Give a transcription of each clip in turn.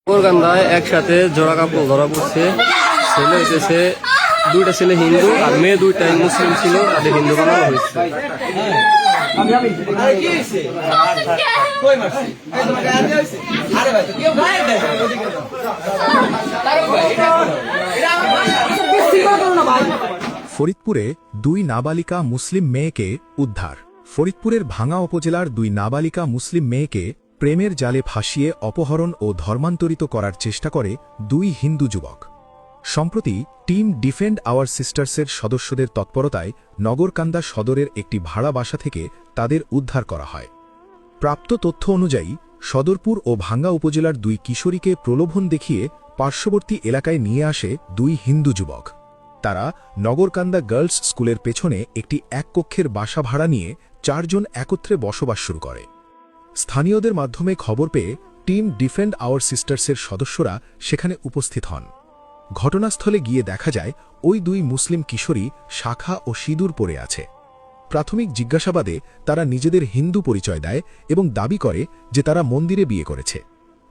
গান্ধায় একসাথে জোড়া কাপড় ধরা পড়ছে। ছেলে হইতেছে দুইটা ছেলে হিন্দু আর মেয়ে দুইটাই মুসলিম ছিল, তাদের হিন্দু বানানো হয়েছে। ফরিদপুরে দুই নাবালিকা মুসলিম মেয়েকে উদ্ধার। ফরিদপুরের ভাঙ্গা উপজেলার দুই নাবালিকা মুসলিম মেয়েকে প্রেমের জালে ফাঁসিয়ে অপহরণ ও ধর্মান্তরিত করার চেষ্টা করে দুই হিন্দু যুবক। সম্প্রতি টিম ডিফেন্ড আওয়ার সিস্টার্সের সদস্যদের তৎপরতায় নগরকান্দা সদরের একটি ভাড়া বাসা থেকে তাদের উদ্ধার করা হয়। প্রাপ্ত তথ্য অনুযায়ী সদরপুর ও ভাঙ্গা উপজেলার দুই কিশোরীকে প্রলোভন দেখিয়ে পার্শ্ববর্তী এলাকায় নিয়ে আসে দুই হিন্দু যুবক। তারা নগরকান্দা গার্লস স্কুলের পেছনে একটি এক কক্ষের বাসা ভাড়া নিয়ে 4 জন একত্রে বসবাস শুরু করে। স্থানীয়দের মাধ্যমে খবর পেয়ে টিম ডিফেন্ড আওয়ার সিস্টার্সের সদস্যরা সেখানে উপস্থিত হন। ঘটনাস্থলে গিয়ে দেখা যায় ওই দুই মুসলিম কিশোরী শাখা ও সিঁদুর পরে আছে। প্রাথমিক জিজ্ঞাসাবাদে তারা নিজেদের হিন্দু পরিচয় দেয় এবং দাবি করে যে তারা মন্দিরে বিয়ে করেছে।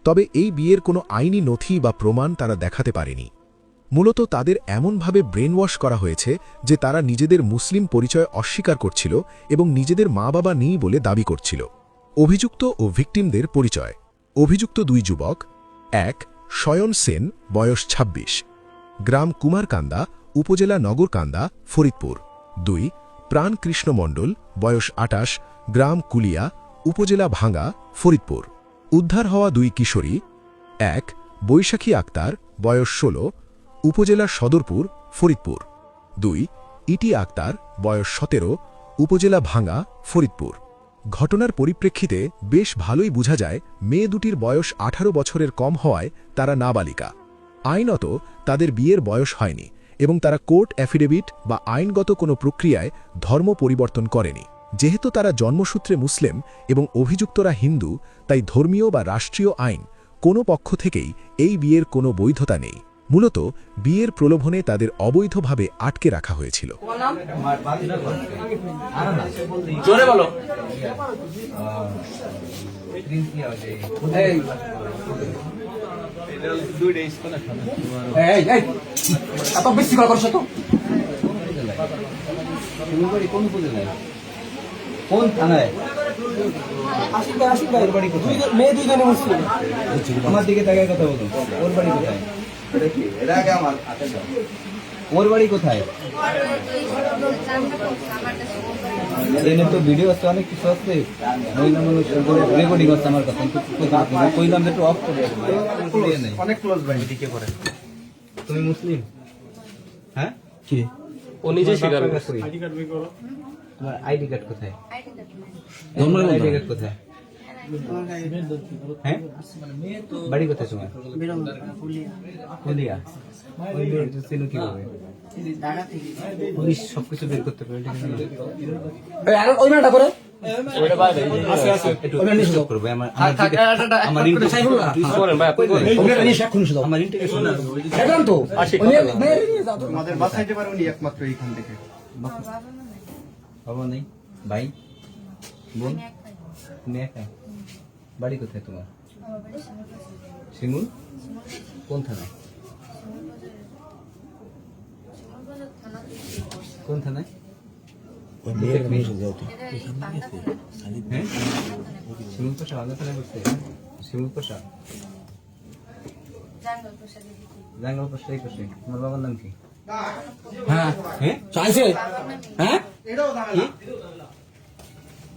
তবে এই বিয়ের কোনো আইনি নথি বা প্রমাণ তারা দেখাতে পারেনি। মূলত তাদের এমনভাবে ব্রেনওয়াশ করা হয়েছে যে তারা নিজেদের মুসলিম পরিচয় অস্বীকার করছিল এবং নিজেদের মা বাবা নেই বলে দাবি করছিল। অভিযুক্ত ও ভিকটিমদের পরিচয়: অভিযুক্ত দুই যুবক: 1 শয়ন সেন, বয়স 26, গ্রাম কুমারকান্দা, উপজেলা নগরকান্দা, ফরিদপুর। 2 প্রাণ কৃষ্ণ মণ্ডল, বয়স 28, গ্রাম কুলিয়া, উপজেলা ভাঙ্গা, ফরিদপুর। উদ্ধার হওয়া দুই কিশোরী: 1 বৈশাখী আক্তার, বয়স 16, উপজেলা সদরপুর, ফরিদপুর। 2 ইটি আক্তার, বয়স 17, উপজেলা ভাঙ্গা, ফরিদপুর। ঘটনার পরিপ্রেক্ষিতে বেশ ভালোই বোঝা যায় মেয়ে দুটির বয়স 18 বছরের কম হওয়ায় তারা নাবালিকা। আইনত তাদের বিয়ের বয়স হয়নি এবং তারা কোর্ট অ্যাফিডেভিট বা আইনগত কোনো প্রক্রিয়ায় ধর্ম পরিবর্তন করেনি। যেহেতু তারা জন্মসূত্রে মুসলিম এবং অভিযুক্তরা হিন্দু, তাই ধর্মীয় বা রাষ্ট্রীয় আইন কোনো পক্ষ থেকেই এই বিয়ের কোনো বৈধতা নেই। মূলত বিয়ের প্রলোভনে তাদের অবৈধভাবে আটকে রাখা হয়েছিল। কোন থানায়? মেয়ে দুইজনে মুসলিম। আমার দিকে তাকায় কথা বলুন। ওর বাড়ি কোথায়? ওর বাড়ি কোথায়? এনে তো ভিডিও আছে, অনেক কিছু আছে। মহিলা মানুষ রেকর্ডিং হচ্ছে আমার কথা। কইলাম যে একটু অফ করে অনেক ক্লোজ ভাই। দিকে করে তুমি মুসলিম? হ্যাঁ, কি ও নিজে স্বীকার করছে। আইডি কার্ড বের করো। তোমার আইডি কার্ড কোথায়? আইডি কার্ড কোথায়? হ্যাঁ, বাড়ি কোথায় তোমার? কুলিয়া। ওই মেয়ে ছিল কিভাবে? পুলিশ সবকিছু বের করতে পারে। ওই মেয়েটা করে বাবা নেই, ভাই, বোন? তুমি একা? বাড়ি কোথায় তোমার? শিমুল? কোন থানায়? কোন থানায়? শিমুল প্রসাদ আলাদা থানায় বসছে। শিমুল প্রসাদ জাঙ্গল প্রসাদ করছে। তোমার বাবার নাম কি? হ্যাঁ হ্যাঁ চাইছে। হ্যাঁ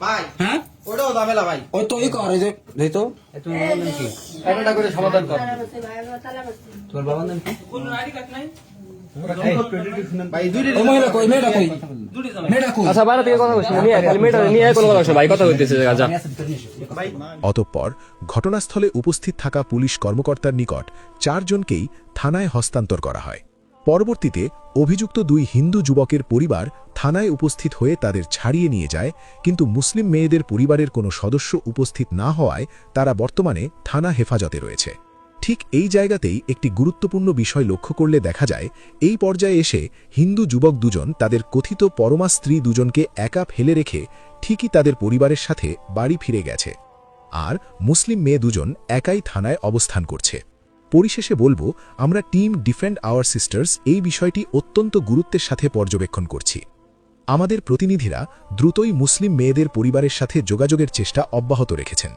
ভাই, হ্যাঁ ওটাও দামেলা ভাই। ওই তো ই করে যে তো তুমি বাবার নাম কি? এটা করে সমাধান কর। তোমার বাবার নাম কি? কোন আইডি কার্ড নাই ভাই। দুইটা ওই মহিলা কই? মেয়েটা কই? মেয়েটা কই? আচ্ছা বাইরে থেকে কথা কইছ না, নিয়ে খালি মেয়েটা নিয়ে কোন কথা ভাই, কথা কইতেছে যা। অতঃপর ঘটনাস্থলে উপস্থিত থাকা পুলিশ কর্মকর্তার নিকট 4 জনকেই থানায় হস্তান্তর করা হয়। পরবর্তীতে অভিযুক্ত দুই হিন্দু যুবকের পরিবার থানায় উপস্থিত হয়ে তাদের ছাড়িয়ে নিয়ে যায়, কিন্তু মুসলিম মেয়েদের পরিবারের কোনো সদস্য উপস্থিত না হওয়ায় তারা বর্তমানে থানা হেফাজতে রয়েছে। ঠিক এই জায়গাতেই একটি গুরুত্বপূর্ণ বিষয় লক্ষ্য করলে দেখা যায়, এই পর্যায়ে এসে হিন্দু যুবক দুজন তাদের কথিত পরমা স্ত্রী দুজনকে একা ফেলে রেখে ঠিকই তাদের পরিবারের সাথে বাড়ি ফিরে গেছে, আর মুসলিম মেয়ে দুজন একাই থানায় অবস্থান করছে। পরিশেষে বলবো, আমরা টিম ডিফেন্ড আওয়ার সিস্টার্স এই বিষয়টি অত্যন্ত গুরুত্বের সাথে পর্যবেক্ষণ করছি। আমাদের প্রতিনিধিরা দ্রুতই মুসলিম মেয়েদের পরিবারের সাথে যোগাযোগের চেষ্টা অব্যাহত রেখেছেন।